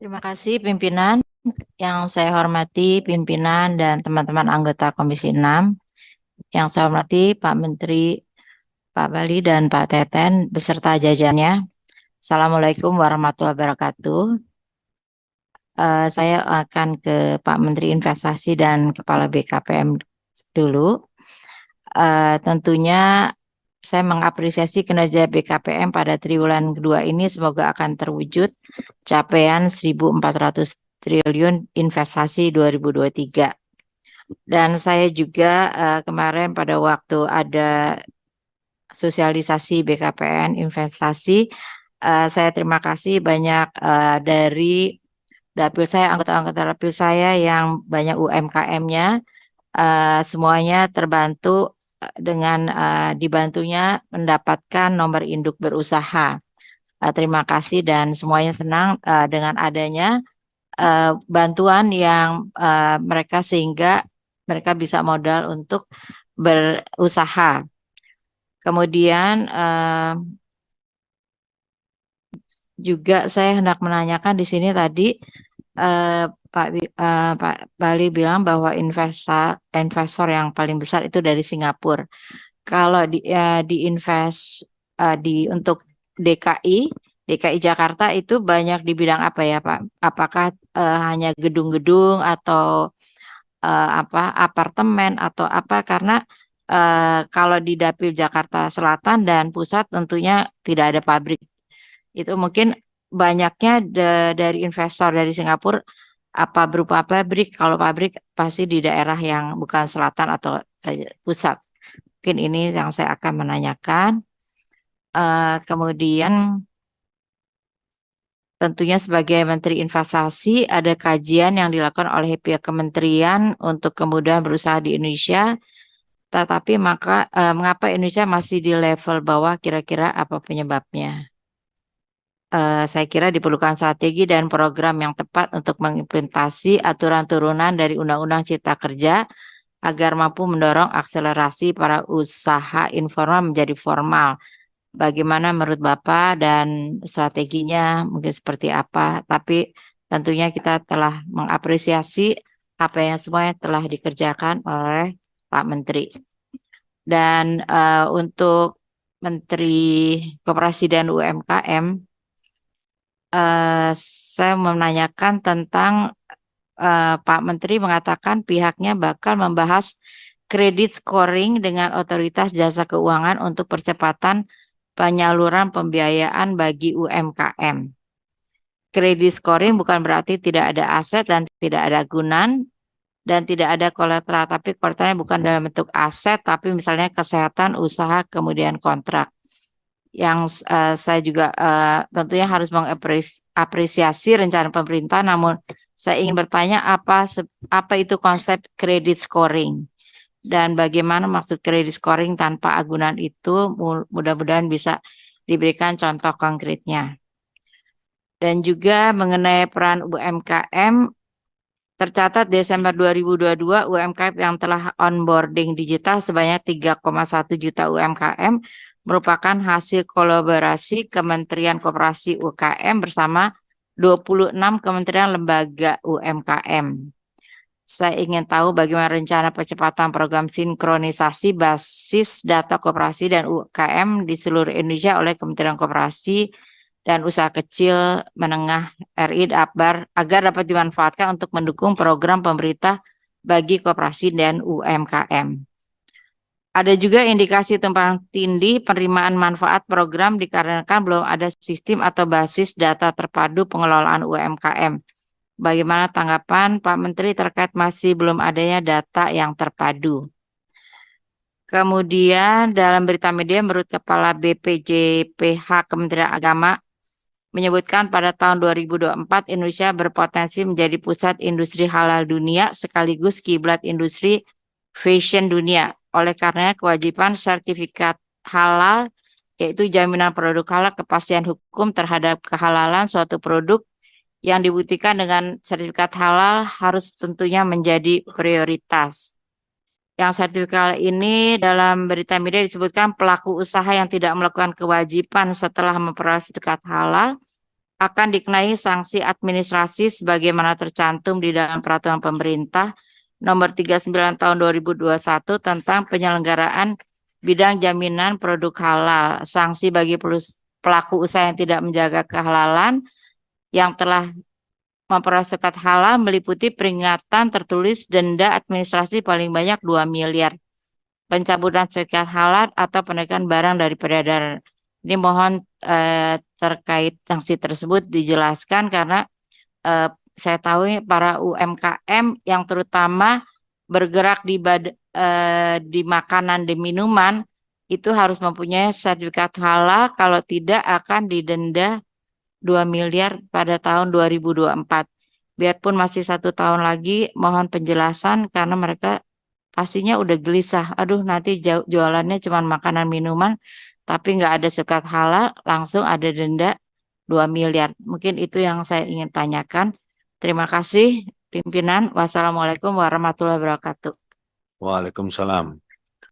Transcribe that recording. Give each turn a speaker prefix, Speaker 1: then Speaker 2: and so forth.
Speaker 1: Terima kasih pimpinan. Yang saya hormati pimpinan dan teman-teman anggota Komisi 6. Yang saya hormati Pak Menteri, Pak Bali dan Pak Teten beserta jajarannya. Assalamualaikum warahmatullahi wabarakatuh. Saya akan ke Pak Menteri Investasi dan Kepala BKPM dulu. Tentunya saya mengapresiasi kinerja BKPM pada triwulan kedua ini, semoga akan terwujud capaian 1.400 triliun investasi 2023. Dan saya juga kemarin pada waktu ada sosialisasi BKPN investasi, saya terima kasih banyak dari dapil saya, anggota-anggota dapil saya yang banyak UMKM-nya, semuanya terbantu dengan dibantunya mendapatkan nomor induk berusaha. Terima kasih dan semuanya senang dengan adanya bantuan yang mereka sehingga mereka bisa modal untuk berusaha. Kemudian juga saya hendak menanyakan di sini tadi Pak Bali bilang bahwa investor yang paling besar itu dari Singapura. Kalau di invest untuk DKI Jakarta itu banyak di bidang apa ya Pak? Apakah hanya gedung-gedung atau apa apartemen atau apa? Karena kalau di Dapil Jakarta Selatan dan Pusat tentunya tidak ada pabrik. Itu mungkin banyaknya dari investor dari Singapura apa berupa pabrik. Kalau pabrik pasti di daerah yang bukan selatan atau pusat. Mungkin ini yang saya akan menanyakan. Kemudian tentunya sebagai Menteri Investasi ada kajian yang dilakukan oleh pihak kementerian untuk kemudahan berusaha di Indonesia. Tetapi mengapa Indonesia masih di level bawah, kira-kira apa penyebabnya? Saya kira diperlukan strategi dan program yang tepat untuk mengimplementasi aturan turunan dari Undang-Undang Cipta Kerja agar mampu mendorong akselerasi para usaha informal menjadi formal. Bagaimana menurut Bapak dan strateginya mungkin seperti apa? Tapi tentunya kita telah mengapresiasi apa yang semuanya telah dikerjakan oleh Pak Menteri. Dan untuk Menteri Koperasi dan UMKM, saya menanyakan tentang Pak Menteri mengatakan pihaknya bakal membahas kredit scoring dengan otoritas jasa keuangan untuk percepatan penyaluran pembiayaan bagi UMKM. Kredit scoring bukan berarti tidak ada aset dan tidak ada agunan dan tidak ada kolateral, tapi kolateralnya bukan dalam bentuk aset, tapi misalnya kesehatan, usaha, kemudian kontrak. Yang saya juga tentunya harus mengapresiasi rencana pemerintah, namun saya ingin bertanya apa itu konsep kredit scoring dan bagaimana maksud kredit scoring tanpa agunan itu, mudah-mudahan bisa diberikan contoh konkretnya. Dan juga mengenai peran UMKM, tercatat Desember 2022 UMKM yang telah onboarding digital sebanyak 3,1 juta UMKM merupakan hasil kolaborasi Kementerian Koperasi UKM bersama 26 kementerian lembaga UMKM. Saya ingin tahu bagaimana rencana percepatan program sinkronisasi basis data koperasi dan UKM di seluruh Indonesia oleh Kementerian Koperasi dan Usaha Kecil Menengah RI agar dapat dimanfaatkan untuk mendukung program pemerintah bagi koperasi dan UMKM. Ada juga indikasi tumpang tindih penerimaan manfaat program dikarenakan belum ada sistem atau basis data terpadu pengelolaan UMKM. Bagaimana tanggapan Pak Menteri terkait masih belum adanya data yang terpadu? Kemudian dalam berita media menurut Kepala BPJPH Kementerian Agama menyebutkan pada tahun 2024 Indonesia berpotensi menjadi pusat industri halal dunia sekaligus kiblat industri fashion dunia. Oleh karenanya kewajiban sertifikat halal yaitu jaminan produk halal kepastian hukum terhadap kehalalan suatu produk yang dibuktikan dengan sertifikat halal harus tentunya menjadi prioritas. Yang sertifikat ini dalam berita media disebutkan pelaku usaha yang tidak melakukan kewajiban setelah memperoleh sertifikat halal akan dikenai sanksi administrasi sebagaimana tercantum di dalam Peraturan Pemerintah Nomor 39 Tahun 2021 tentang penyelenggaraan bidang jaminan produk halal. Sanksi bagi pelaku usaha yang tidak menjaga kehalalan yang telah memperoleh sertifikat halal meliputi peringatan tertulis denda administrasi paling banyak 2 miliar, pencabutan sertifikat halal atau penaikan barang dari peredaran. Ini mohon terkait sanksi tersebut dijelaskan karena saya tahu para UMKM yang terutama bergerak di makanan dan minuman itu harus mempunyai sertifikat halal, kalau tidak akan didenda 2 miliar pada tahun 2024. Biarpun masih 1 tahun lagi, mohon penjelasan karena mereka pastinya udah gelisah. Aduh, nanti jualannya cuma makanan minuman, tapi nggak ada sertifikat halal, langsung ada denda 2 miliar. Mungkin itu yang saya ingin tanyakan. Terima kasih, pimpinan. Wassalamualaikum warahmatullahi wabarakatuh.
Speaker 2: Waalaikumsalam.